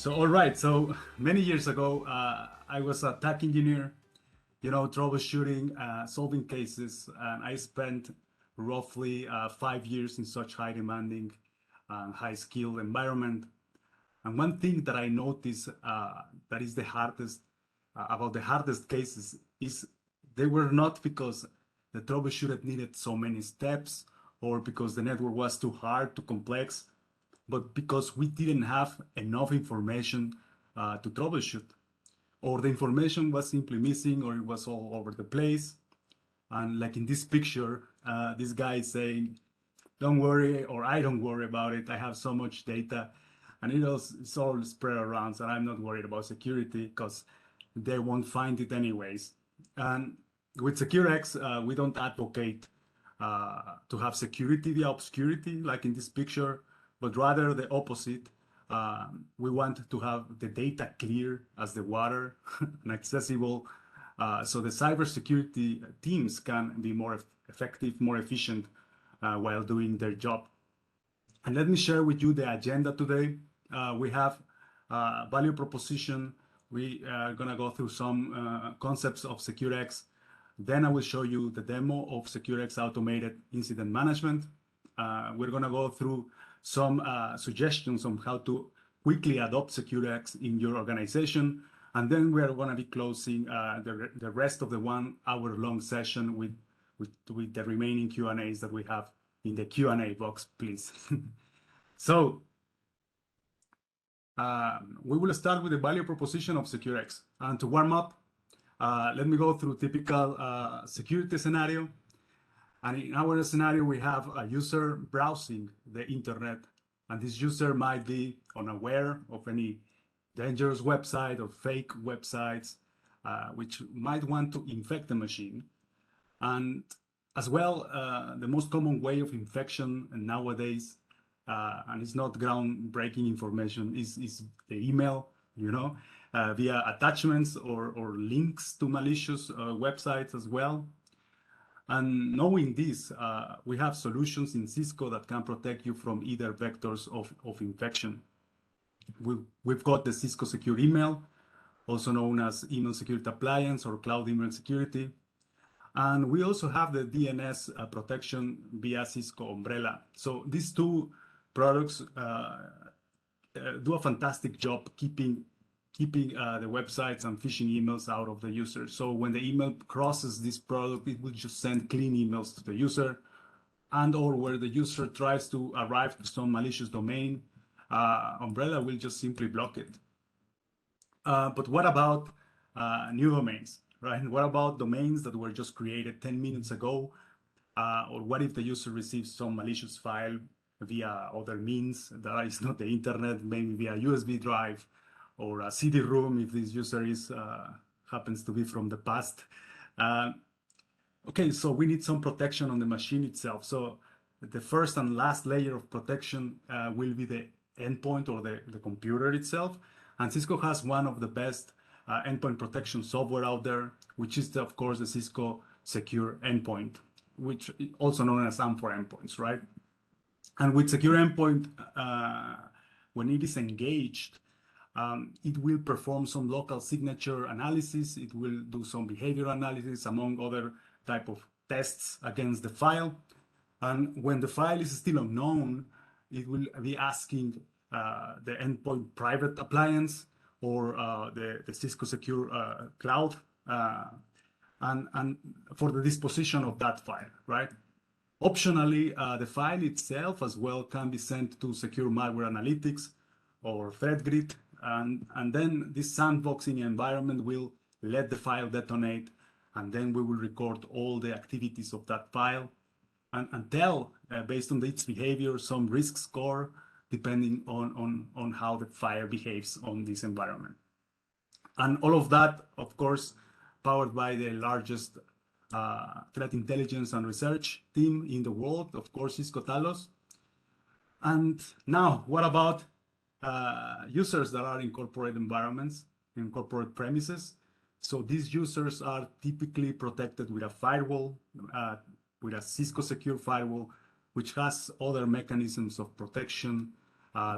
All right. So many years ago, I was a tech engineer, troubleshooting, solving cases, and I spent roughly 5 years in such high demanding and high skilled environment. And one thing that I noticed that is the hardest about the hardest cases is they were not because the troubleshooter needed so many steps or because the network was too hard, too complex, but because we didn't have enough information to troubleshoot, or the information was simply missing, or it was all over the place. And like in this picture, this guy is saying, "Don't worry," or "I don't worry about it. I have so much data, and it's all spread around, so I'm not worried about security because they won't find it anyways." And with SecureX, we don't advocate to have security via obscurity, like in this picture, but rather the opposite. We want to have the data clear as the water and accessible, so the cybersecurity teams can be more effective, more efficient while doing their job. And let me share with you the agenda today. We have value proposition. We are going to go through some concepts of SecureX. Then I will show you the demo of SecureX Automated Incident Management. We're going to go through some suggestions on how to quickly adopt SecureX in your organization. And then we are going to be closing the rest of the 1 hour long session with the remaining Q&As that we have in the Q&A box, please. So we will start with the value proposition of SecureX. And to warm up, let me go through typical security scenario. And in our scenario, we have a user browsing the internet, and this user might be unaware of any dangerous website or fake websites, which might want to infect the machine. And as well, the most common way of infection nowadays, and it's not groundbreaking information, is the email, via attachments or links to malicious websites as well. And knowing this, we have solutions in Cisco that can protect you from either vectors of infection. We've got the Cisco Secure Email, also known as Email Security Appliance or Cloud Email Security. And we also have the DNS protection via Cisco Umbrella. So these two products do a fantastic job keeping the websites and phishing emails out of the user. So when the email crosses this product, it will just send clean emails to the user, and or where the user tries to arrive to some malicious domain, Umbrella will just simply block it. But what about new domains, right? What about domains that were just created 10 minutes ago? Or what if the user receives some malicious file via other means that is not the internet, maybe via USB drive or a CD-ROM if this user happens to be from the past? Okay, so we need some protection on the machine itself. So the first and last layer of protection will be the endpoint or the computer itself. And Cisco has one of the best endpoint protection software out there, which is, of course, the Cisco Secure Endpoint, which is also known as AMP for endpoints, right? And with Secure Endpoint, when it is engaged, it will perform some local signature analysis. It will do some behavior analysis, among other type of tests against the file. And when the file is still unknown, it will be asking the endpoint private appliance or the Cisco Secure Cloud and for the disposition of that file, right? Optionally, the file itself as well can be sent to Secure Malware Analytics or ThreatGrid, and then this sandboxing environment will let the file detonate, and then we will record all the activities of that file and tell, based on its behavior, some risk score depending on how the file behaves on this environment. And all of that, of course, powered by the largest threat intelligence and research team in the world, of course, Cisco Talos. And now, what about users that are in corporate environments, in corporate premises? So these users are typically protected with a firewall, with a Cisco Secure Firewall, which has other mechanisms of protection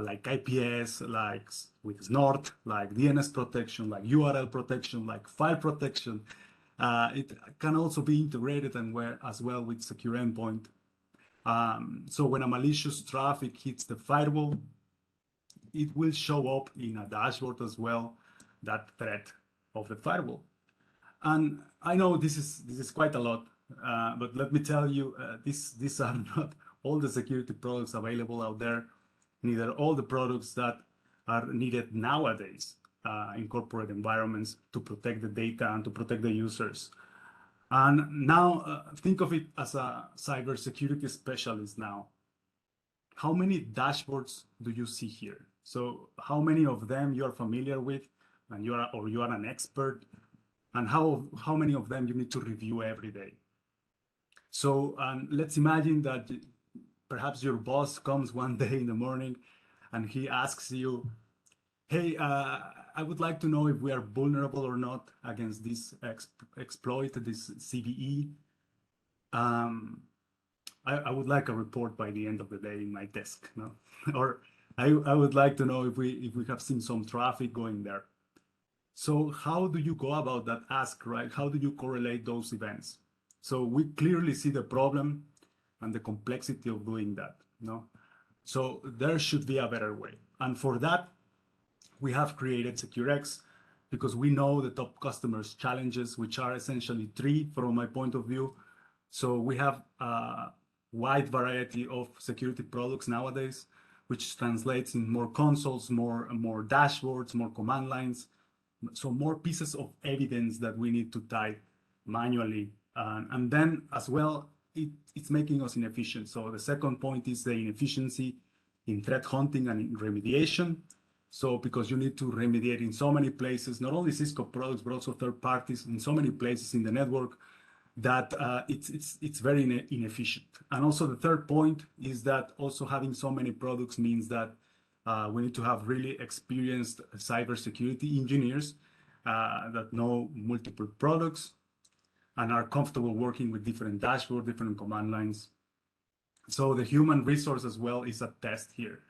like IPS, like with Snort, like DNS protection, like URL protection, like file protection. It can also be integrated and as well with secure endpoint. So when a malicious traffic hits the firewall, it will show up in a dashboard as well, that threat of the firewall. And I know this is quite a lot, but let me tell you, these are not all the security products available out there, neither all the products that are needed nowadays in corporate environments to protect the data and to protect the users. And now think of it as a cybersecurity specialist now. How many dashboards do you see here? So how many of them you are familiar with and you are an expert, and how many of them you need to review every day? So let's imagine that perhaps your boss comes one day in the morning and he asks you, hey, I would like to know if we are vulnerable or not against this exploit, this CVE. I would like a report by the end of the day in my desk, no? Or I would like to know if we have seen some traffic going there. So how do you go about that ask, right? How do you correlate those events? So we clearly see the problem and the complexity of doing that, no? So there should be a better way. And for that, we have created SecureX because we know the top customers' challenges, which are essentially three from my point of view. So we have a wide variety of security products nowadays, which translates in more consoles, more dashboards, more command lines. So more pieces of evidence that we need to type manually. And then as well, it's making us inefficient. So the second point is the inefficiency in threat hunting and in remediation. So because you need to remediate in so many places, not only Cisco products, but also third parties in so many places in the network, that it's very inefficient. And also the third point is that also having so many products means that we need to have really experienced cybersecurity engineers that know multiple products and are comfortable working with different dashboards, different command lines. So the human resource as well is a test here.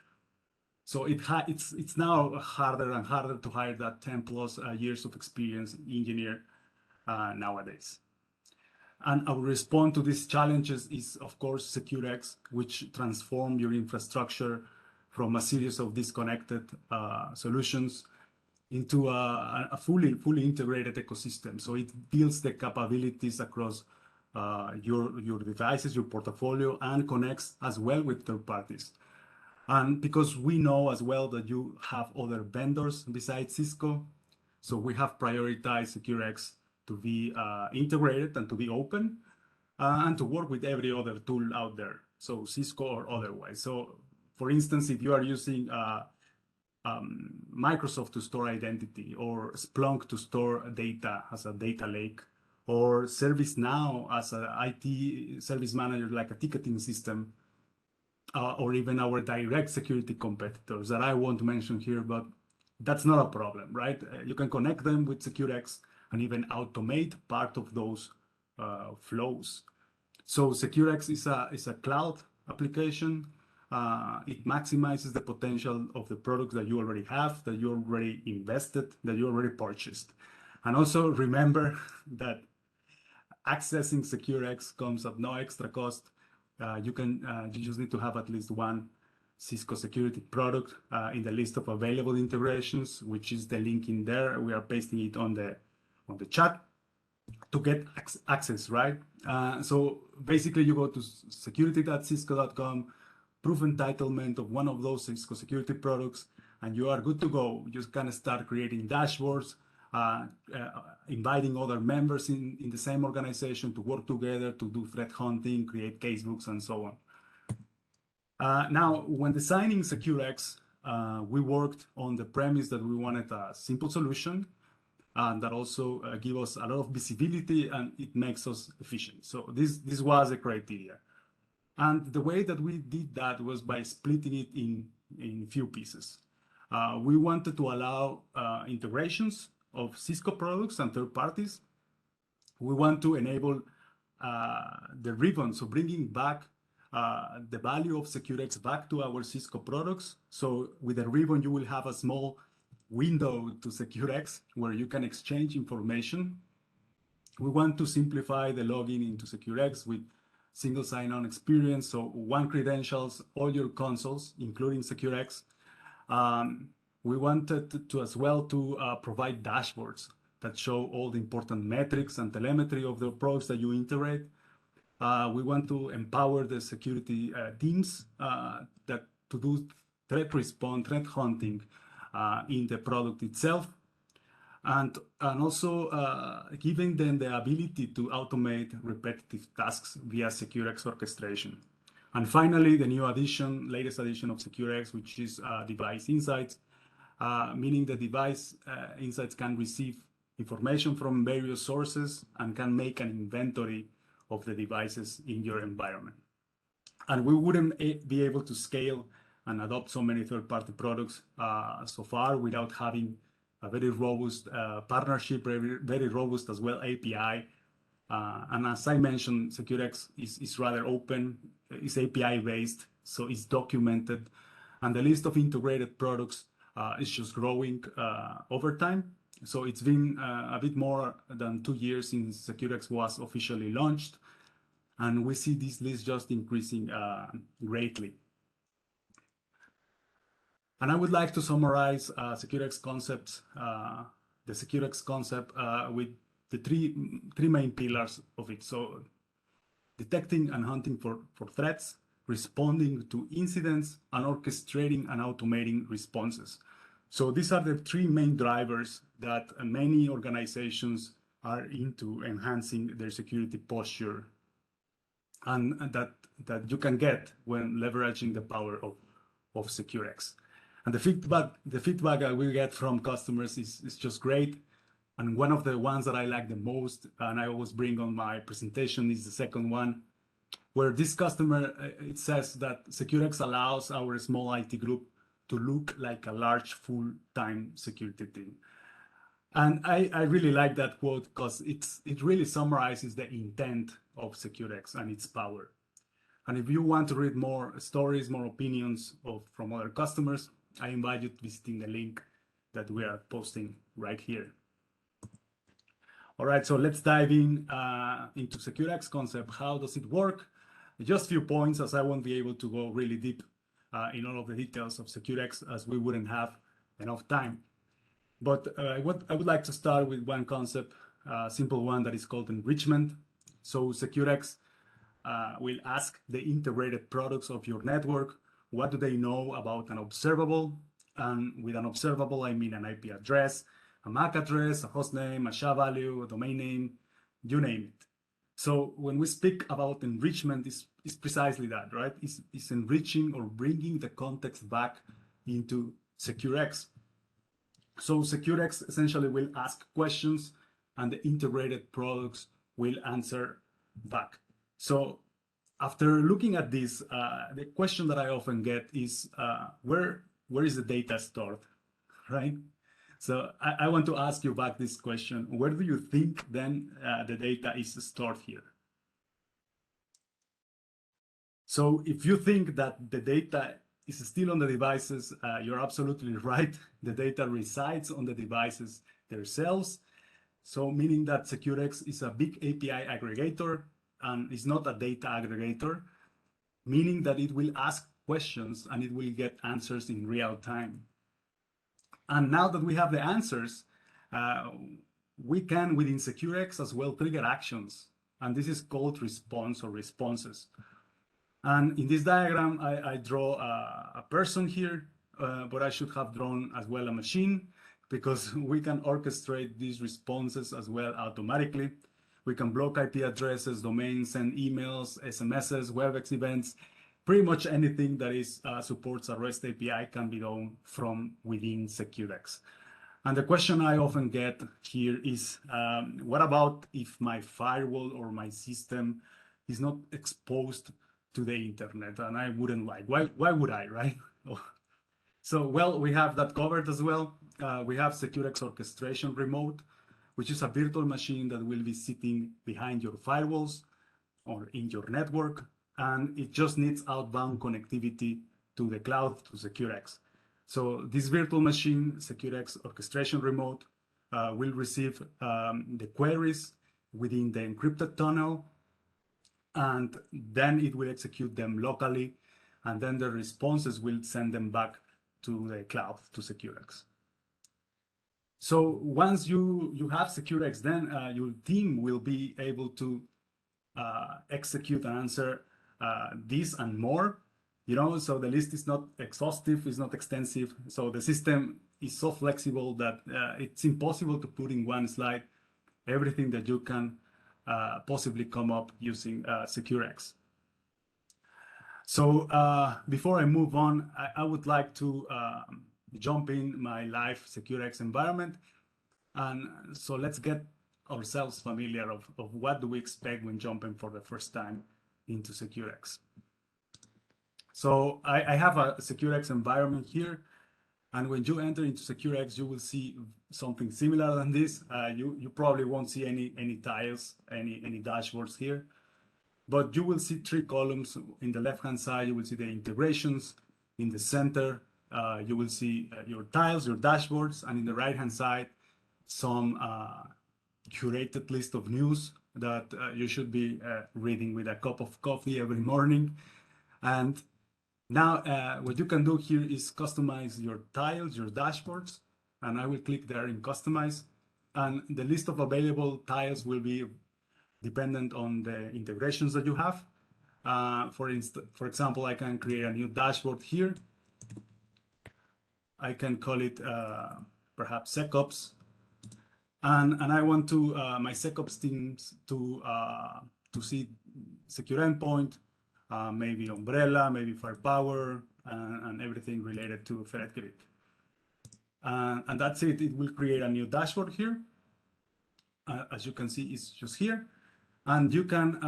So it's now harder and harder to hire that 10 plus years of experience engineer nowadays. And our response to these challenges is, of course, SecureX, which transform your infrastructure from a series of disconnected solutions into a fully integrated ecosystem. So it builds the capabilities across your devices, your portfolio, and connects as well with third parties. And because we know as well that you have other vendors besides Cisco, so we have prioritized SecureX to be integrated and to be open and to work with every other tool out there, so Cisco or otherwise. So for instance, if you are using Microsoft to store identity, or Splunk to store data as a data lake, or ServiceNow as an IT service manager, like a ticketing system, or even our direct security competitors that I won't mention here, but that's not a problem, right? You can connect them with SecureX and even automate part of those flows. So SecureX is a cloud application. It maximizes the potential of the products that you already have, that you already invested, that you already purchased. And also remember that accessing SecureX comes at no extra cost. You just need to have at least one Cisco Security product in the list of available integrations, which is the link in there. We are pasting it on the chat to get access, right? So basically you go to security.cisco.com, proof entitlement of one of those Cisco Security products, and you are good to go. You just kind of start creating dashboards, inviting other members in the same organization to work together to do threat hunting, create casebooks, and so on. Now, when designing SecureX, we worked on the premise that we wanted a simple solution and that also give us a lot of visibility, and it makes us efficient. So this was the criteria. And the way that we did that was by splitting it in few pieces. We wanted to allow integrations of Cisco products and third parties. We want to enable the ribbon, so bringing back the value of SecureX back to our Cisco products. So with a ribbon, you will have a small window to SecureX where you can exchange information. We want to simplify the login into SecureX with single sign-on experience. So one credentials, all your consoles, including SecureX. We wanted to as well to provide dashboards that show all the important metrics and telemetry of the products that you integrate. We want to empower the security teams that to do threat response, threat hunting in the product itself, and also giving them the ability to automate repetitive tasks via SecureX orchestration. And finally, the new addition, latest addition of SecureX, which is device insights, meaning the device insights can receive information from various sources and can make an inventory of the devices in your environment. And we wouldn't be able to scale and adopt so many third-party products so far without having a very robust partnership, very robust as well API. And as I mentioned, SecureX is rather open, it's API-based, so it's documented. And the list of integrated products is just growing over time. So it's been a bit more than 2 years since SecureX was officially launched. And we see this list just increasing greatly. And I would like to summarize SecureX concepts, the SecureX concept with the three main pillars of it. So detecting and hunting for threats, responding to incidents, and orchestrating and automating responses. So these are the three main drivers that many organizations are into enhancing their security posture, and that you can get when leveraging the power of SecureX. And the feedback that we get from customers is just great. And one of the ones that I like the most, and I always bring on my presentation, is the second one, where this customer, it says that SecureX allows our small IT group to look like a large full-time security team. And I really like that quote because it really summarizes the intent of SecureX and its power. And if you want to read more stories, more opinions from other customers, I invite you to visit the link that we are posting right here. All right, so let's dive into SecureX concept. How does it work? Just a few points, as I won't be able to go really deep in all of the details of SecureX, as we wouldn't have enough time. But I would like to start with one concept, a simple one that is called enrichment. So SecureX will ask the integrated products of your network, what do they know about an observable? And with an observable, I mean an IP address, a MAC address, a host name, a SHA value, a domain name, you name it. So when we speak about enrichment, it's precisely that, right? It's enriching or bringing the context back into SecureX. So SecureX essentially will ask questions and the integrated products will answer back. So after looking at this, the question that I often get is, where is the data stored, right? So I want to ask you back this question. Where do you think then the data is stored here? So if you think that the data is still on the devices, you're absolutely right. The data resides on the devices themselves. So meaning that SecureX is a big API aggregator and is not a data aggregator, meaning that it will ask questions and it will get answers in real time. And now that we have the answers, we can, within SecureX as well, trigger actions. And this is called response or responses. And in this diagram, I draw a person here, but I should have drawn as well a machine, because we can orchestrate these responses as well automatically. We can block IP addresses, domains, send emails, SMSs, WebEx events. Pretty much anything that supports a REST API can be done from within SecureX. And the question I often get here is, what about if my firewall or my system is not exposed to the internet? And I wouldn't like, why would I, right? So, well, we have that covered as well. We have SecureX Orchestration Remote, which is a virtual machine that will be sitting behind your firewalls or in your network. and it just needs outbound connectivity to the cloud, to SecureX. So this virtual machine, SecureX orchestration remote, will receive the queries within the encrypted tunnel, and then it will execute them locally, and then the responses will send them back to the cloud, to SecureX. So once you have SecureX, then your team will be able to execute and answer this and more. So the list is not exhaustive, it's not extensive. So the system is so flexible that it's impossible to put in one slide everything that you can possibly come up using SecureX. So before I move on, I would like to jump in my live SecureX environment. And so let's get ourselves familiar of what do we expect when jumping for the first time into SecureX. So I have a SecureX environment here. And when you enter into SecureX, you will see something similar than this. You probably won't see any tiles, any dashboards here. But you will see three columns. In the left-hand side, you will see the integrations. In the center, you will see your tiles, your dashboards. And in the right-hand side, some curated list of news that you should be reading with a cup of coffee every morning. And now what you can do here is customize your tiles, your dashboards. And I will click there in customize. And the list of available tiles will be dependent on the integrations that you have. For example, I can create a new dashboard here. I can call it perhaps SecOps. And I want to my SecOps teams to see secure endpoint, maybe Umbrella, maybe Firepower, and everything related to ThreatGrid. And that's it. It will create a new dashboard here. As you can see, it's just here. And you can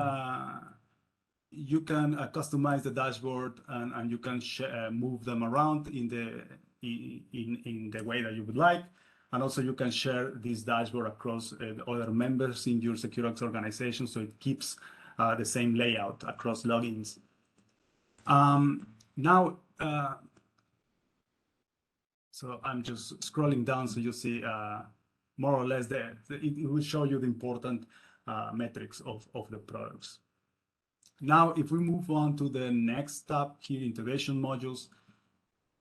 customize the dashboard, and you can move them around in the way that you would like. And also you can share this dashboard across other members in your SecureX organization, so it keeps the same layout across logins. Now, so I'm just scrolling down so you see more or less it will show you the important metrics of the products. Now, if we move on to the next tab here, integration modules,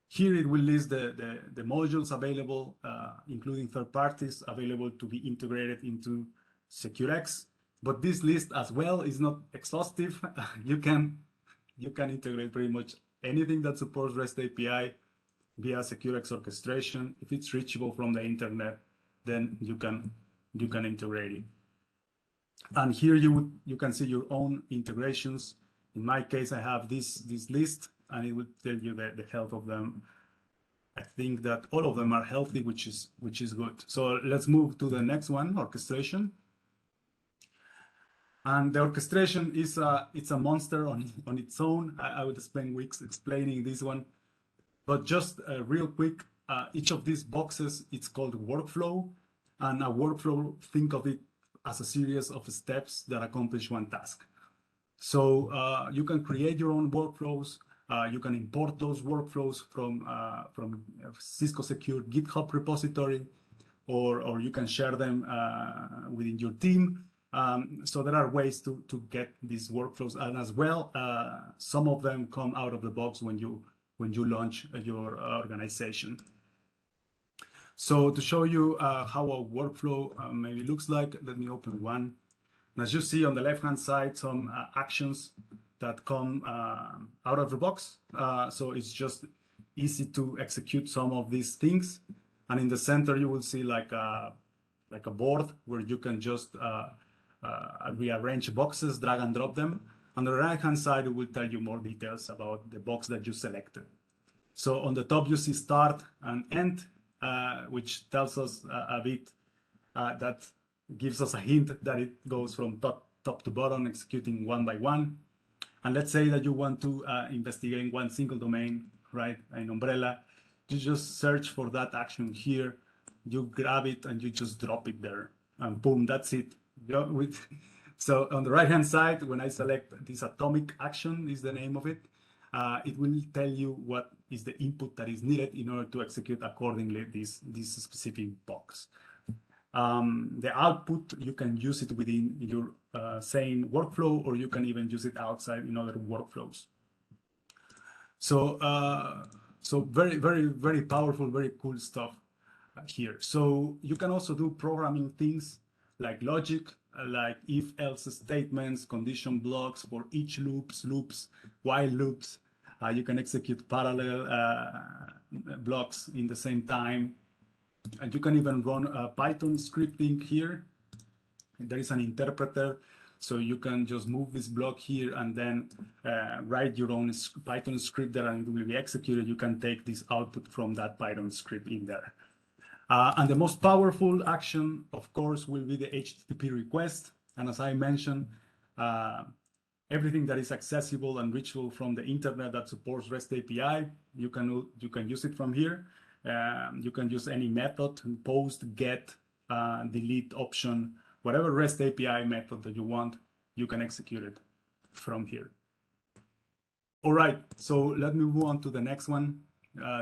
here it will list the modules available, including third parties available to be integrated into SecureX. But this list as well is not exhaustive. You can integrate pretty much anything that supports REST API via SecureX orchestration. If it's reachable from the internet, then you can integrate it. And here you can see your own integrations. In my case, I have this list, and it will tell you the health of them. I think that all of them are healthy, which is good. So let's move to the next one, orchestration. And the orchestration is it's a monster on its own. I would spend weeks explaining this one, but just real quick, each of these boxes, it's called workflow, and a workflow, think of it as a series of steps that accomplish one task. So you can create your own workflows. You can import those workflows from Cisco Secure GitHub repository, or you can share them within your team. So there are ways to get these workflows, and as well, some of them come out of the box when you launch your organization. So to show you how a workflow maybe looks like, let me open one. And as you see on the left-hand side, some actions that come out of the box. So it's just easy to execute some of these things. And in the center, you will see like a board where you can just rearrange boxes, drag and drop them. On the right-hand side, it will tell you more details about the box that you selected. So on the top, you see start and end, which tells us a bit, that gives us a hint that it goes from top to bottom, executing one by one. And let's say that you want to investigate one single domain, right, an umbrella. You just search for that action here, you grab it, and you just drop it there, and boom, that's it. So on the right-hand side, when I select this atomic action is the name of it, it will tell you what is the input that is needed in order to execute accordingly this specific box. The output, you can use it within your same workflow, or you can even use it outside in other workflows. So, so very, very, very powerful, very cool stuff here. So you can also do programming things like logic, like if-else statements, condition blocks for each loops, while loops. You can execute parallel blocks in the same time. And you can even run Python scripting here. There is an interpreter, so you can just move this block here and then write your own Python script there, and it will be executed. You can take this output from that Python script in there. And the most powerful action, of course, will be the HTTP request. And as I mentioned, everything that is accessible and reachable from the internet that supports REST API, you can use it from here. You can use any method, post, get, delete option, whatever REST API method that you want, you can execute it from here. All right, so let me move on to the next one.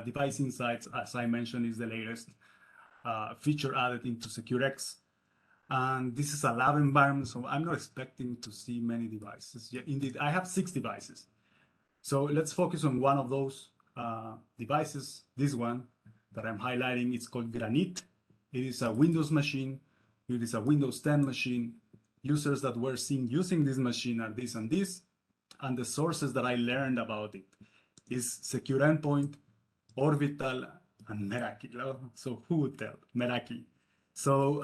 Device Insights, as I mentioned, is the latest feature added into SecureX. And this is a lab environment, so I'm not expecting to see many devices. Yeah, indeed, I have 6 devices. So let's focus on one of those devices, this one that I'm highlighting. It's called Granite. It is a Windows machine. It is a Windows 10 machine. Users that were seen using this machine are this and this. And the sources that I learned about it is Secure Endpoint, Orbital, and Meraki. So who would tell? Meraki. So,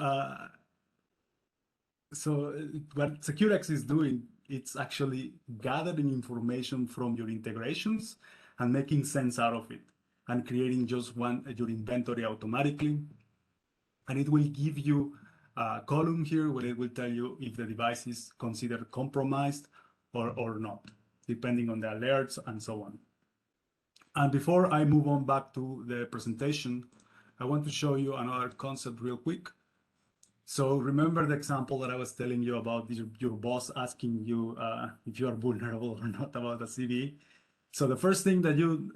what SecureX is doing, it's actually gathering information from your integrations and making sense out of it, and creating just your inventory automatically. And it will give you a column here where it will tell you if the device is considered compromised or not, depending on the alerts and so on. And before I move on back to the presentation, I want to show you another concept real quick. So remember the example that I was telling you about your boss asking you if you are vulnerable or not about a CVE. So the first thing that you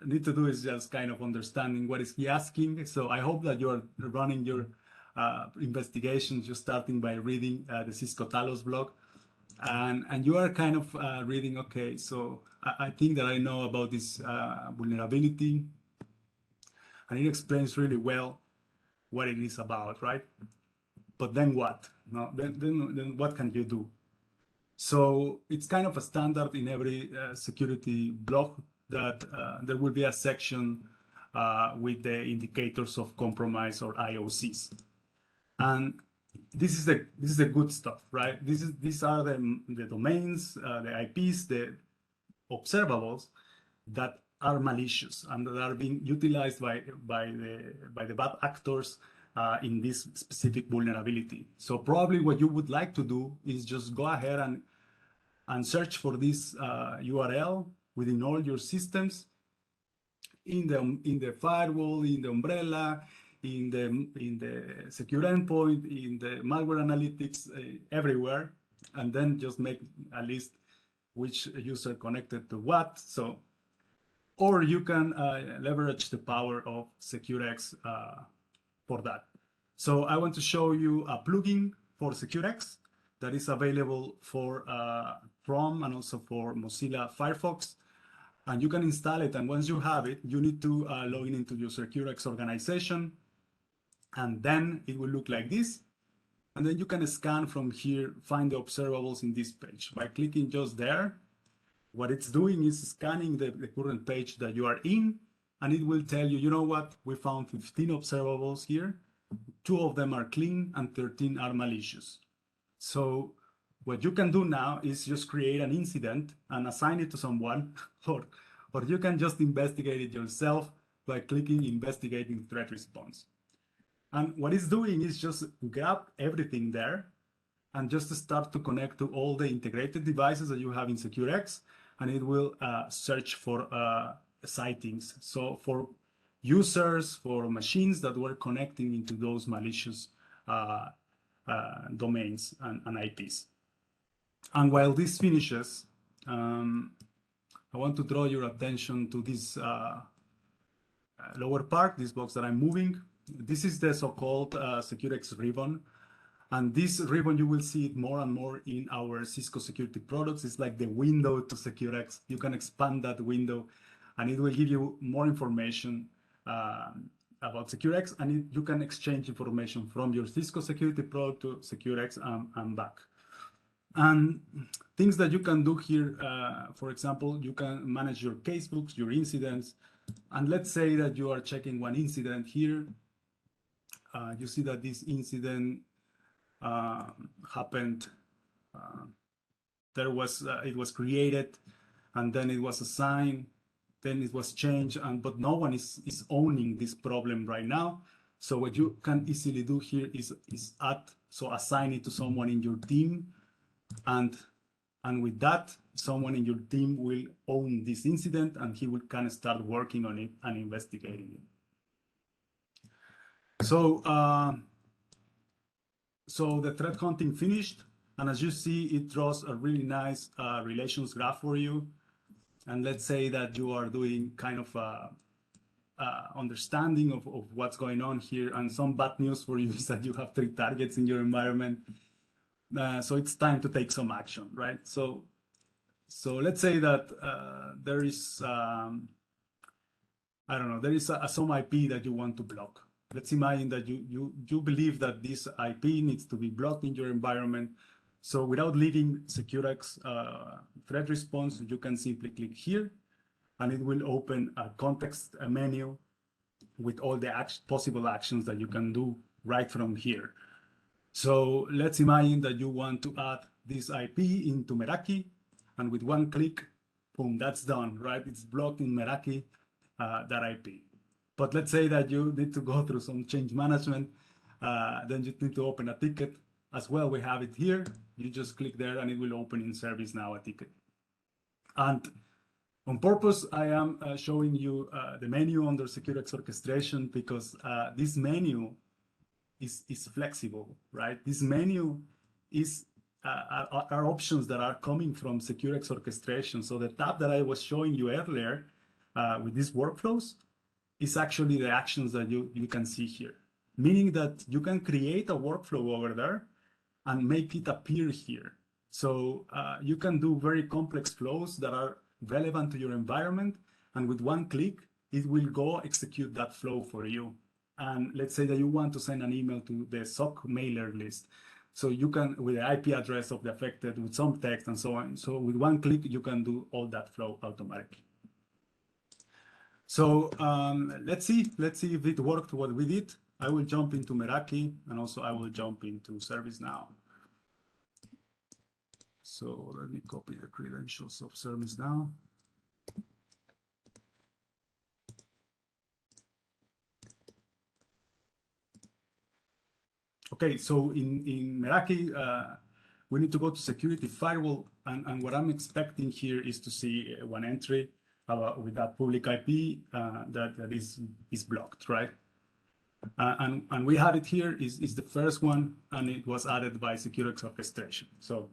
need to do is just kind of understanding what is he asking. So I hope that you are running your investigations, just starting by reading the Cisco Talos blog. And you are kind of reading, okay, so I think that I know about this vulnerability. And it explains really well what it is about, right? But then what? No, then what can you do? So it's kind of a standard in every security blog that there will be a section with the indicators of compromise or IOCs. And this is the good stuff, right? These are the domains, the IPs, the observables that are malicious and that are being utilized by the bad actors in this specific vulnerability. So probably what you would like to do is just go ahead and search for this URL within all your systems, in the firewall, in the umbrella, in the secure endpoint, in the malware analytics, everywhere, and then just make a list which user connected to what. So, or you can leverage the power of SecureX for that. So I want to show you a plugin for SecureX that is available for Chrome and also for Mozilla Firefox. And you can install it. And once you have it, you need to log in into your SecureX organization. And then it will look like this. And then you can scan from here, find the observables in this page. By clicking just there, what it's doing is scanning the current page that you are in. And it will tell you, you know what, we found 15 observables here. 2 of them are clean and 13 are malicious. So what you can do now is just create an incident and assign it to someone, or you can just investigate it yourself by clicking Investigating Threat Response. And what it's doing is just grab everything there and just start to connect to all the integrated devices that you have in SecureX, and it will search for sightings. So for users, for machines that were connecting into those malicious domains and IPs. And while this finishes, I want to draw your attention to this lower part, this box that I'm moving. This is the so-called SecureX ribbon. And this ribbon, you will see it more and more in our Cisco Security products. It's like the window to SecureX. You can expand that window and it will give you more information about SecureX, and you can exchange information from your Cisco Security product to SecureX and back. And things that you can do here, for example, you can manage your casebooks, your incidents. And let's say that you are checking one incident here. You see that this incident happened. It was created, and then it was assigned, then it was changed, but no one is owning this problem right now. So what you can easily do here is assign it to someone in your team, and with that, someone in your team will own this incident, and he will kind of start working on it and investigating it. So the threat hunting finished, and as you see, it draws a really nice relations graph for you. And let's say that you are doing kind of understanding of what's going on here. And some bad news for you is that you have 3 targets in your environment. So it's time to take some action, right? So let's say that there is, I don't know, there is some IP that you want to block. Let's imagine that you believe that this IP needs to be blocked in your environment. So without leaving SecureX threat response, you can simply click here, and it will open a context menu with all the possible actions that you can do right from here. So let's imagine that you want to add this IP into Meraki, and with one click, boom, that's done, right? It's blocked in Meraki, that IP. But let's say that you need to go through some change management, then you need to open a ticket. As well, we have it here. You just click there and it will open in ServiceNow a ticket. And on purpose, I am showing you the menu under SecureX orchestration because this menu is flexible, right? This menu are options that are coming from SecureX orchestration. So the tab that I was showing you earlier with these workflows is actually the actions that you can see here, meaning that you can create a workflow over there and make it appear here. So you can do very complex flows that are relevant to your environment, and with one click, it will go execute that flow for you. And let's say that you want to send an email to the SOC mailer list. So you can, with the IP address of the affected, with some text and so on. So with one click, you can do all that flow automatically. So let's see if it worked what we did. I will jump into Meraki, and also I will jump into ServiceNow. So let me copy the credentials of ServiceNow. Okay, so in Meraki, we need to go to security firewall, and what I'm expecting here is to see one entry with that public IP that is blocked, right? And we have it here is the first one, and it was added by SecureX orchestration. So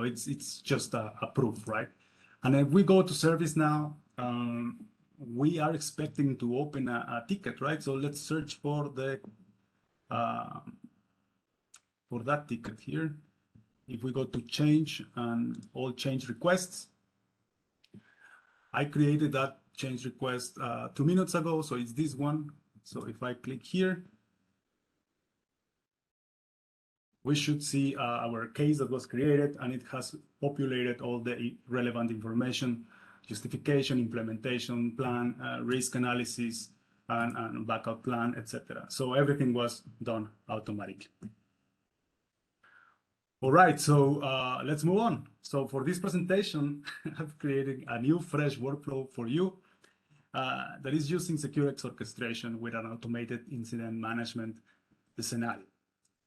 it's just a proof, right? And if we go to ServiceNow, we are expecting to open a ticket, right? So let's search for that ticket here. If we go to change and all change requests, I created that change request 2 minutes ago, so it's this one. So if I click here, we should see our case that was created, and it has populated all the relevant information, justification, implementation plan, risk analysis, and backup plan, etc. So everything was done automatically. All right, so let's move on. So for this presentation, I've created a new fresh workflow for you that is using SecureX orchestration with an automated incident management scenario.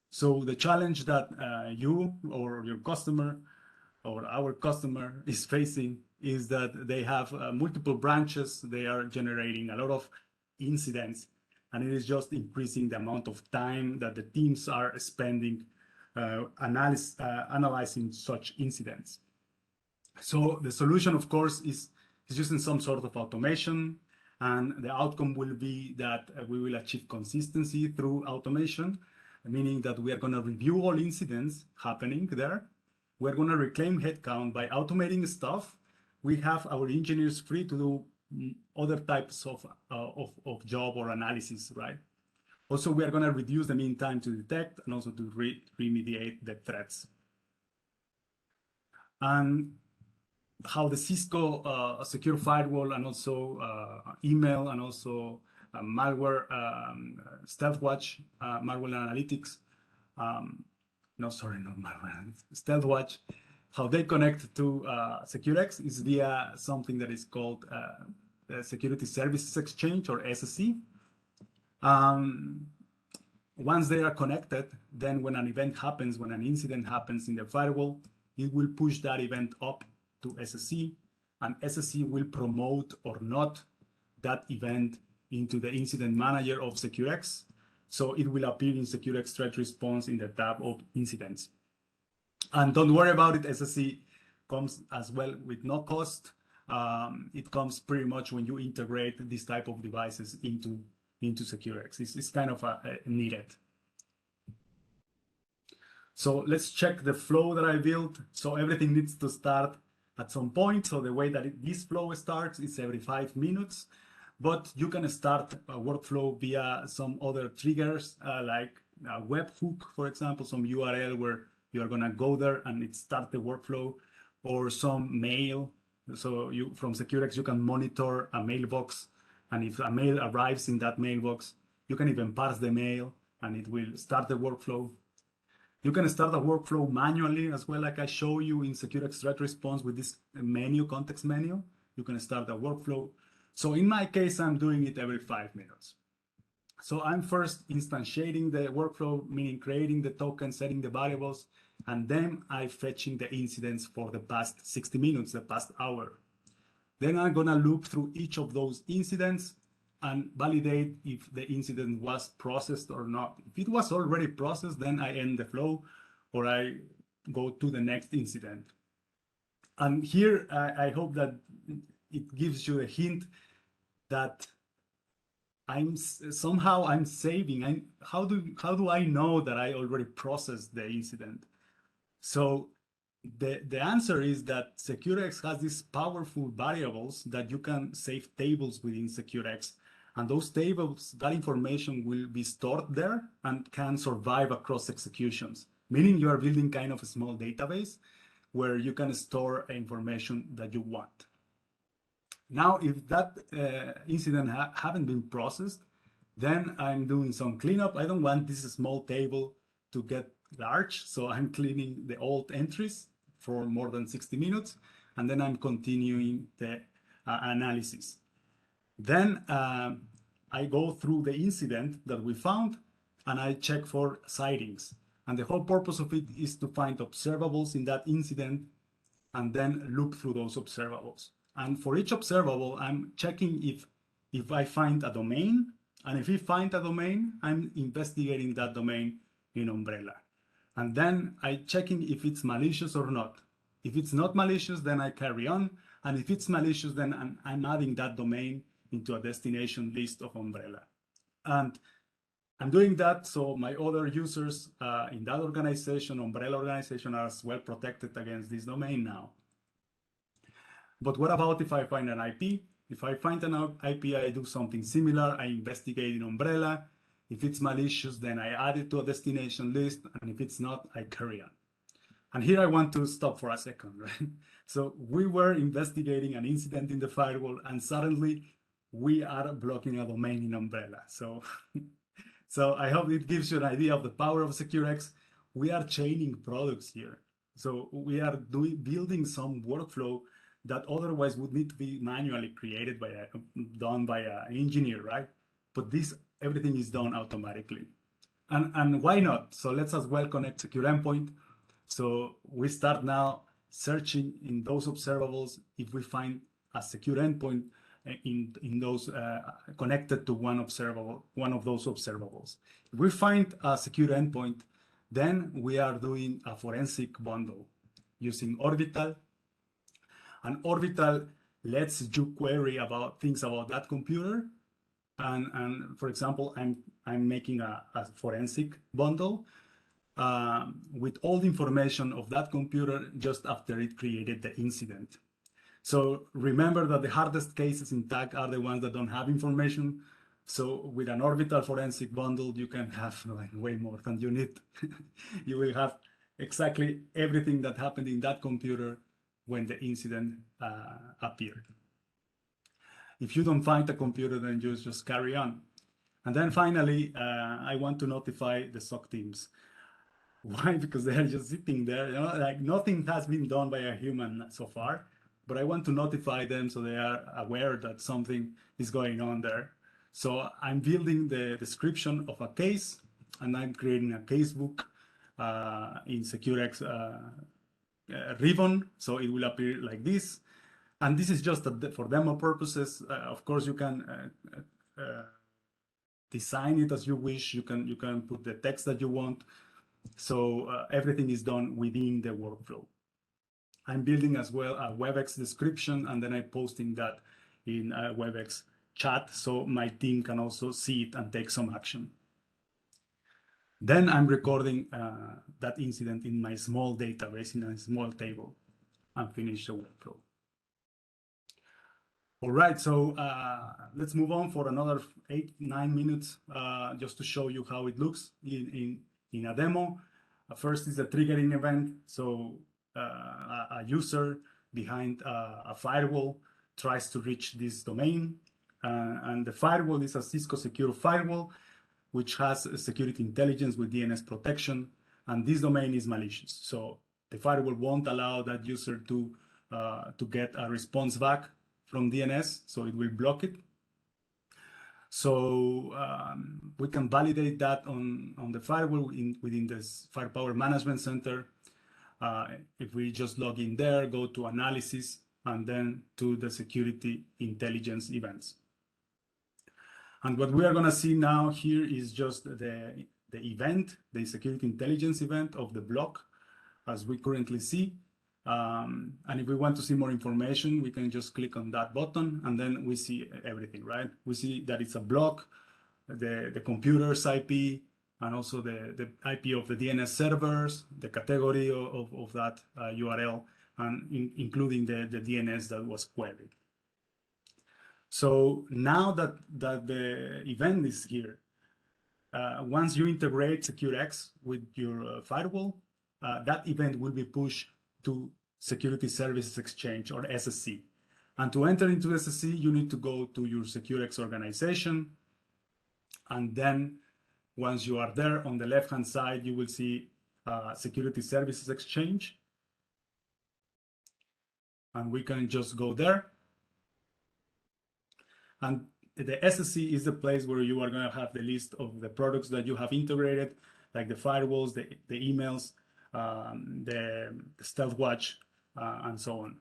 So the challenge that you or your customer or our customer is facing is that they have multiple branches. They are generating a lot of incidents, and it is just increasing the amount of time that the teams are spending analyzing such incidents. So the solution, of course, is using some sort of automation, and the outcome will be that we will achieve consistency through automation, meaning that we are going to review all incidents happening there. We're going to reclaim headcount by automating stuff. We have our engineers free to do other types of job or analysis, right? Also, we are going to reduce the mean time to detect and also to remediate the threats. And how the Cisco secure firewall and also email and also malware, StealthWatch, malware analytics, no, sorry, not malware, StealthWatch, how they connect to SecureX is via something that is called the Security Services Exchange, or SSE. Once they are connected, then when an event happens, when an incident happens in the firewall, it will push that event up to SSE, and SSE will promote or not that event into the incident manager of SecureX. So it will appear in SecureX threat response in the tab of incidents. And don't worry about it, SSE comes as well with no cost. It comes pretty much when you integrate this type of devices into SecureX. It's kind of needed. So let's check the flow that I built. So everything needs to start at some point. So the way that this flow starts is every 5 minutes, but you can start a workflow via some other triggers, like a webhook, for example, some URL where you are gonna go there and it start the workflow, or some mail. So you, from SecureX, you can monitor a mailbox, and if a mail arrives in that mailbox, you can even parse the mail and it will start the workflow. You can start a workflow manually as well, like I show you in SecureX Threat Response with this menu, context menu. You can start a workflow. So in my case, I'm doing it every 5 minutes. So I'm first instantiating the workflow, meaning creating the token, setting the variables, and then I'm fetching the incidents for the past 60 minutes, the past hour. Then I'm gonna loop through each of those incidents and validate if the incident was processed or not. If it was already processed, then I end the flow or I go to the next incident. And here, I hope that it gives you a hint that I'm saving. How do I know that I already processed the incident? So the answer is that SecureX has these powerful variables that you can save tables within SecureX. And those tables, that information will be stored there and can survive across executions, meaning you are building kind of a small database where you can store information that you want. Now, if that incident haven't been processed, then I'm doing some cleanup. I don't want this small table to get large, so I'm cleaning the old entries for more than 60 minutes, and then I'm continuing the analysis. Then I go through the incident that we found, and I check for sightings. And the whole purpose of it is to find observables in that incident and then look through those observables. And for each observable, I'm checking if I find a domain, and if I find a domain, I'm investigating that domain in Umbrella. And then I'm checking if it's malicious or not. If it's not malicious, then I carry on. And if it's malicious, then I'm adding that domain into a destination list of Umbrella. And I'm doing that so my other users in that organization, Umbrella organization, are as well protected against this domain now. But what about if I find an IP? If I find an IP, I do something similar. I investigate in Umbrella. If it's malicious, then I add it to a destination list. And if it's not, I carry on. And here I want to stop for a second, right? So we were investigating an incident in the firewall, and suddenly we are blocking a domain in Umbrella. So, so I hope it gives you an idea of the power of SecureX. We are chaining products here. So we are building some workflow that otherwise would need to be manually created done by an engineer, right? But everything is done automatically. And why not? So let's as well connect Secure Endpoint. So we start now searching in those observables if we find a secure endpoint in those connected to one of those observables. If we find a secure endpoint, Then we are doing a forensic bundle using Orbital. And Orbital lets you query about things about that computer. And for example, I'm making a forensic bundle with all the information of that computer just after it created the incident. So remember that the hardest cases in TAC are the ones that don't have information. So with an Orbital forensic bundle, you can have like way more than you need. You will have exactly everything that happened in that computer when the incident appeared. If you don't find a computer, then you just carry on. And then finally, I want to notify the SOC teams. Why? Because they're just sitting there, you know, like nothing has been done by a human so far, but I want to notify them so they are aware that something is going on there. So I'm building the description of a case, and I'm creating a casebook in SecureX ribbon, so it will appear like this. And this is just for demo purposes. Of course, you can design it as you wish. You can put the text that you want. So everything is done within the workflow. I'm building as well a WebEx description, and then I'm posting that in a WebEx chat so my team can also see it and take some action. Then I'm recording that incident in my small database, in a small table, and finish the workflow. All right, so let's move on for another 8-9 minutes just to show you how it looks in a demo. First is the triggering event. So a user behind a firewall tries to reach this domain. And the firewall is a Cisco Secure firewall, which has security intelligence with DNS protection. And this domain is malicious. So the firewall won't allow that user to get a response back from DNS, so it will block it. So we can validate that on the firewall within this Firepower Management Center. If we just log in there, go to analysis, and then to the security intelligence events. And what we are going to see now here is just the event, the security intelligence event of the block, as we currently see. And if we want to see more information, we can just click on that button, and then we see everything, right? We see that it's a block, the computer's IP, and also the IP of the DNS servers, the category of that URL, and including the DNS that was queried. So now that the event is here, once you integrate SecureX with your firewall, that event will be pushed to Security Services Exchange, or SSC. And to enter into SSC, you need to go to your SecureX organization. And then once you are there, on the left-hand side, you will see Security Services Exchange. And we can just go there. And the SSC is the place where you are going to have the list of the products that you have integrated, like the firewalls, the emails, the Stealth Watch, and so on.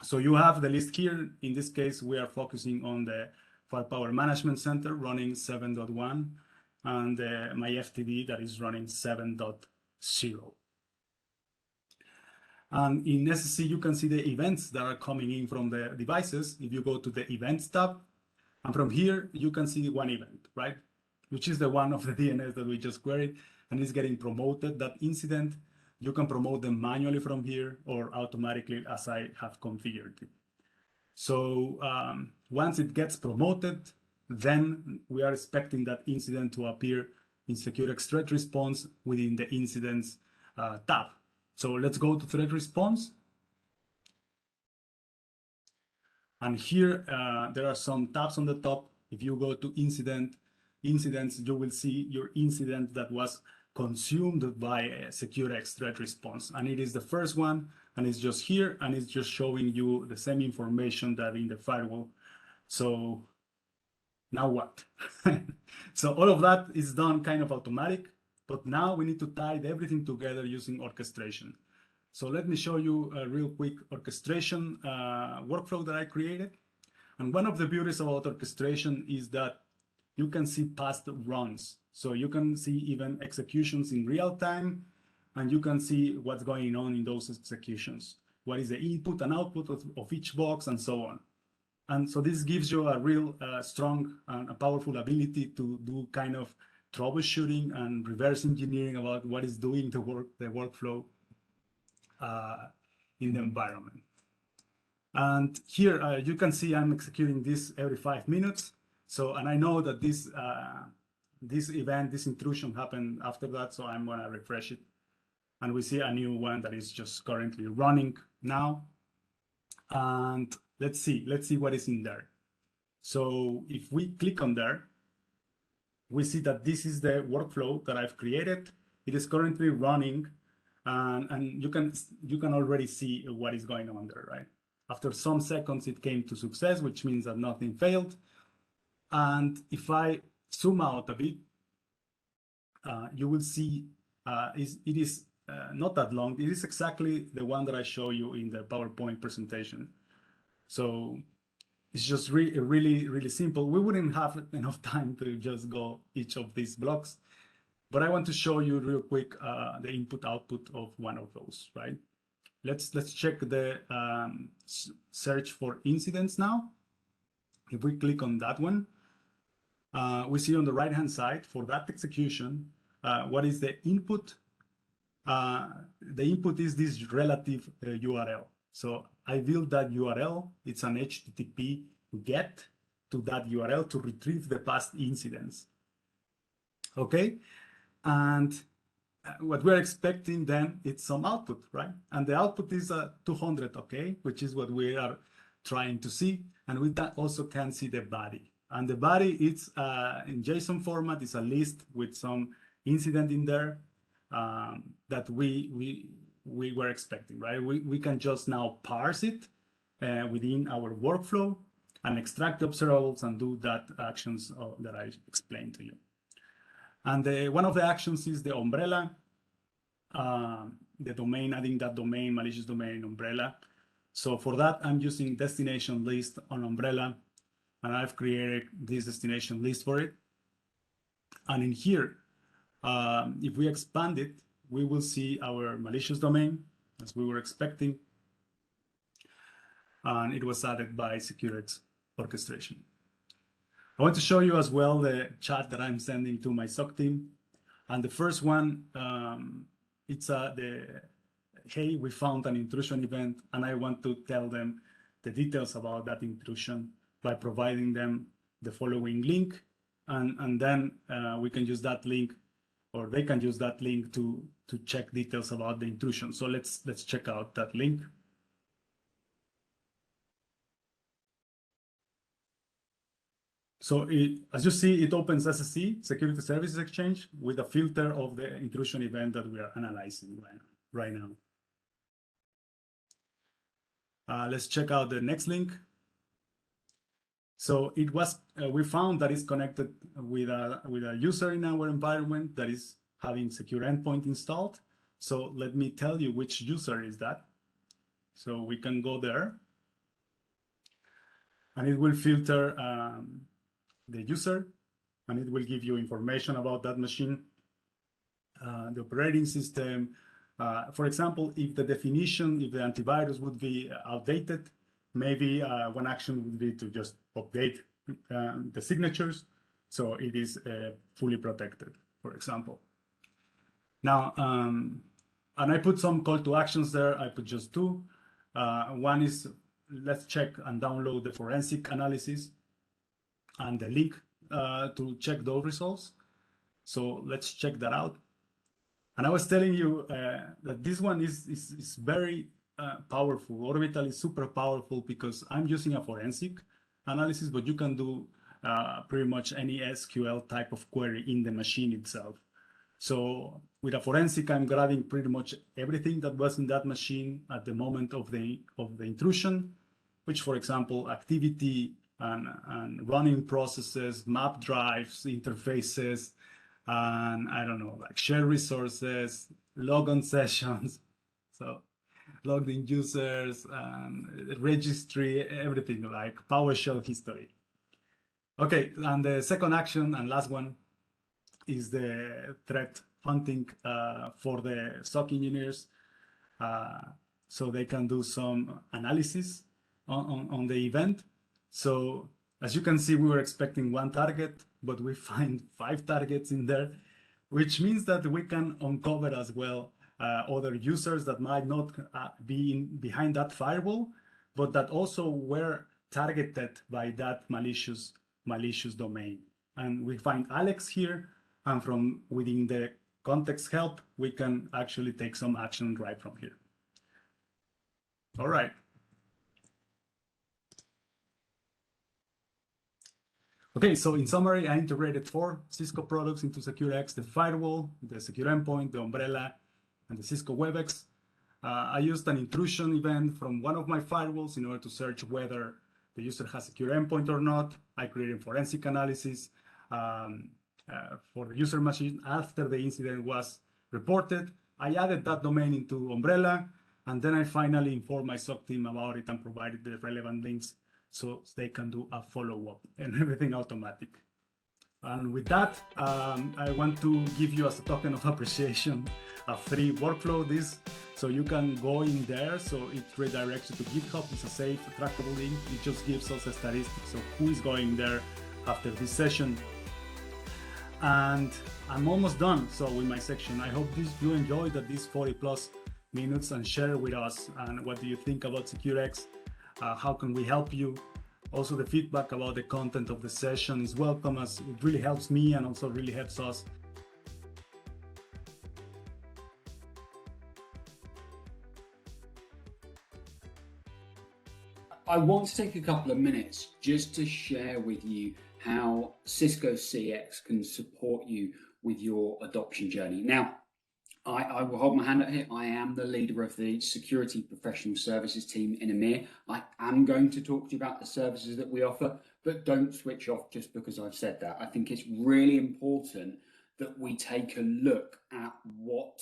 So you have the list here. In this case, we are focusing on the Firepower Management Center running 7.1 and my FTD that is running 7.0. And in SSC, you can see the events that are coming in from the devices. If you go to the Events tab, and from here, you can see one event, right? Which is the one of the DNS that we just queried, and it's getting promoted, that incident. You can promote them manually from here or automatically as I have configured it. So once it gets promoted, then we are expecting that incident to appear in SecureX Threat Response within the Incidents tab. So let's go to Threat Response. And here, there are some tabs on the top. If you go to Incidents, you will see your incident that was consumed by SecureX Threat Response. And it is the first one, and it's just here, and it's just showing you the same information that in the firewall. So now what? So all of that is done kind of automatic, but now we need to tie everything together using orchestration. So let me show you a real quick orchestration workflow that I created. And one of the beauties about orchestration is that you can see past runs. So you can see even executions in real time, and you can see what's going on in those executions. What is the input and output of each box, and so on. And so this gives you a real strong and a powerful ability to do kind of troubleshooting and reverse engineering about what is doing the workflow in the environment. And here you can see I'm executing this every 5 minutes. So, and I know that this event, this intrusion happened after that, so I'm gonna refresh it. And we see a new one that is just currently running now. And let's see what is in there. So if we click on there, we see that this is the workflow that I've created. It is currently running, and you can already see what is going on there, right? After some seconds, it came to success, which means that nothing failed. And if I zoom out a bit, you will see it is not that long. It is exactly the one that I show you in the PowerPoint presentation. So it's just really simple. We wouldn't have enough time to just go each of these blocks, but I want to show you real quick the input output of one of those, right? Let's check the search for incidents now. If we click on that one, we see on the right-hand side for that execution, what is the input? The input is this relative URL. So I built that URL. It's an HTTP GET to that URL to retrieve the past incidents. Okay, and what we're expecting then is some output, right? And the output is 200, okay, which is what we are trying to see. And with that also can see the body. And the body is in JSON format. It's a list with some incident in there that we were expecting, right? We can just now parse it within our workflow and extract the observables and do that actions that I explained to you. And one of the actions is the umbrella, the domain, adding that domain, malicious domain umbrella. So for that, I'm using destination list on umbrella, and I've created this destination list for it. And in here, if we expand it, we will see our malicious domain as we were expecting. And it was added by SecureX orchestration. I want to show you as well the chat that I'm sending to my SOC team. And the first one, it's hey, we found an intrusion event, and I want to tell them the details about that intrusion by providing them the following link. And then we can use that link, or they can use that link to check details about the intrusion. So let's check out that link. So as you see, it opens SSE, Security Services Exchange, with a filter of the intrusion event that we are analyzing right now. Let's check out the next link. So it was we found that it's connected with a user in our environment that is having secure endpoint installed. So let me tell you which user is that. So we can go there, and it will filter the user, and it will give you information about that machine, the operating system. For example, if the definition, if the antivirus would be outdated, maybe one action would be to just update the signatures so it is fully protected, for example. Now, and I put some call to actions there. I put just two. One is, let's check and download the forensic analysis and the link to check those results. So let's check that out. And I was telling you that this one is very powerful. Orbital is super powerful because I'm using a forensic analysis, but you can do pretty much any SQL type of query in the machine itself. So with a forensic, I'm grabbing pretty much everything that was in that machine at the moment of the intrusion, which, for example, activity and running processes, map drives, interfaces, and I don't know, like share resources, logon sessions, so logged in users, and registry, everything like PowerShell history. Okay, and the second action and last one is the threat hunting for the SOC engineers, so they can do some analysis on the event. So as you can see, we were expecting one target, but we find 5 targets in there, which means that we can uncover as well other users that might not be behind that firewall, but that also were targeted by that malicious domain. And we find Alex here, and from within the context help, we can actually take some action right from here. All right. Okay, so in summary, I integrated 4 Cisco products into SecureX: the firewall, the secure endpoint, the umbrella, and the Cisco WebEx. I used an intrusion event from one of my firewalls in order to search whether the user has secure endpoint or not. I created forensic analysis for the user machine after the incident was reported. I added that domain into umbrella, and then I finally informed my SOC team about it and provided the relevant links so they can do a follow-up and everything automatic. And with that, I want to give you as a token of appreciation a free workflow this, so you can go in there. So it redirects you to GitHub. It's a safe, trackable link. It just gives us a statistics of who is going there after this session. And I'm almost done. So with my section, I hope you enjoyed these 40+ minutes and share with us. And what do you think about SecureX? How can we help you? Also, the feedback about the content of the session is welcome, as it really helps me and also really helps us. I want to take a couple of minutes just to share with you how Cisco CX can support you with your adoption journey. Now, I will hold my hand up here. I am the leader of the security professional services team in EMEA. I am going to talk to you about the services that we offer, but don't switch off just because I've said that. I think it's really important that we take a look at what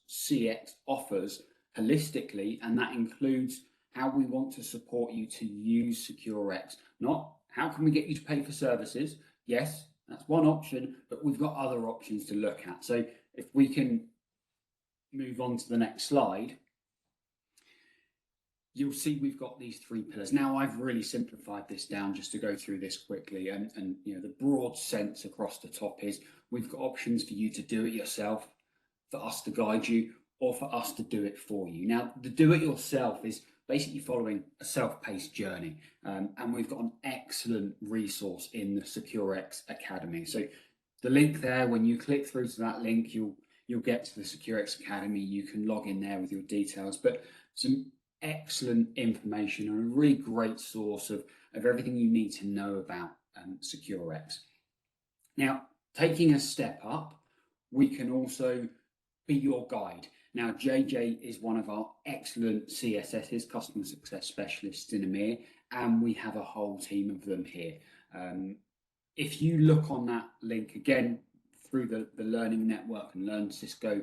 CX offers holistically, and that includes how we want to support you to use SecureX. Not how can we get you to pay for services? Yes, that's one option, but we've got other options to look at. So if we can move on to the next slide, you'll see we've got these 3 pillars. Now, I've really simplified this down just to go through this quickly, and you know, the broad sense across the top is we've got options for you to do it yourself, for us to guide you, or for us to do it for you. Now, the do it yourself is basically following a self-paced journey, and we've got an excellent resource in the SecureX Academy. So the link there, when you click through to that link, you'll get to the SecureX Academy. You can log in there with your details, but some excellent information and a really great source of everything you need to know about SecureX. Now, taking a step up, we can also be your guide. Now, JJ is one of our excellent CSSs, customer success specialists in EMEA, and we have a whole team of them here. If you look on that link again, through the Learning Network and Learn Cisco,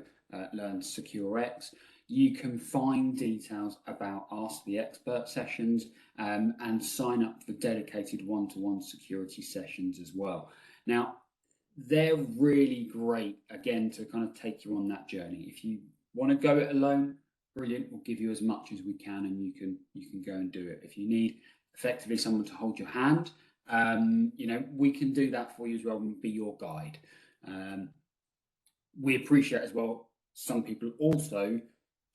Learn SecureX, you can find details about Ask the Expert sessions and sign up for dedicated one-to-one security sessions as well. Now, they're really great, again, to kind of take you on that journey. If you want to go it alone, brilliant. We'll give you as much as we can, and you can go and do it. If you need effectively someone to hold your hand, you know, we can do that for you as well and be your guide. We appreciate as well, some people also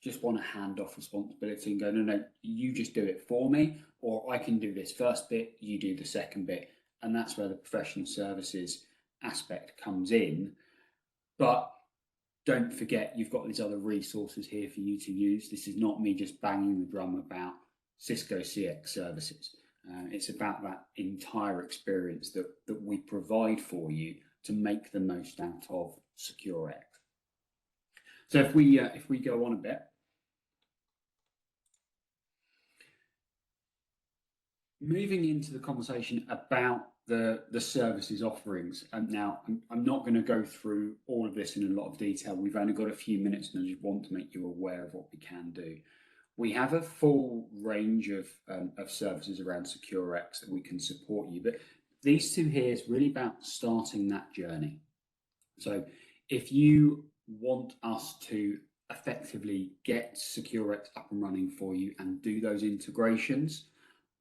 just want to hand off responsibility and go, no, you just do it for me, or I can do this first bit, you do the second bit. And that's where the professional services aspect comes in. But don't forget, you've got these other resources here for you to use. This is not me just banging the drum about Cisco CX services. It's about that entire experience that we provide for you to make the most out of SecureX. So if we go on a bit, moving into the conversation about the services offerings, and now I'm not going to go through all of this in a lot of detail. We've only got a few minutes, and I just want to make you aware of what we can do. We have a full range of services around SecureX that we can support you, but these two here is really about starting that journey. So if you want us to effectively get SecureX up and running for you and do those integrations,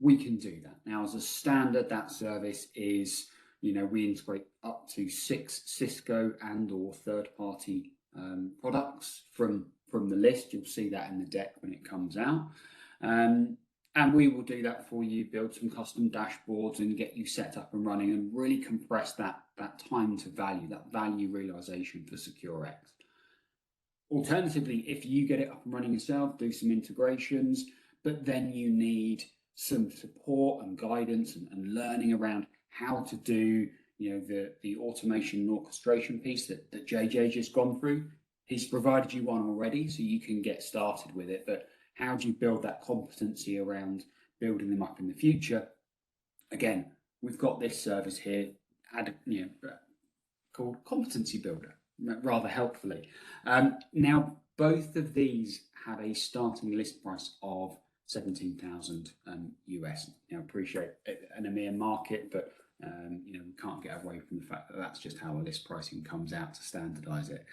we can do that. Now, as a standard, that service is, we integrate up to 6 Cisco and or third-party products from the list. You'll see that in the deck when it comes out. And we will do that for you, build some custom dashboards and get you set up and running and really compress that time to value, that value realization for SecureX. Alternatively, if you get it up and running yourself, do some integrations, but then you need some support and guidance and learning around how to do the automation and orchestration piece that JJ just gone through. He's provided you one already, so you can get started with it. But how do you build that competency around building them up in the future? Again, we've got this service here, called Competency Builder, rather helpfully. Now, both of these have a starting list price of 17,000 US. I appreciate an EMEA market, but we can't get away from the fact that that's just how list pricing comes out to standardize it.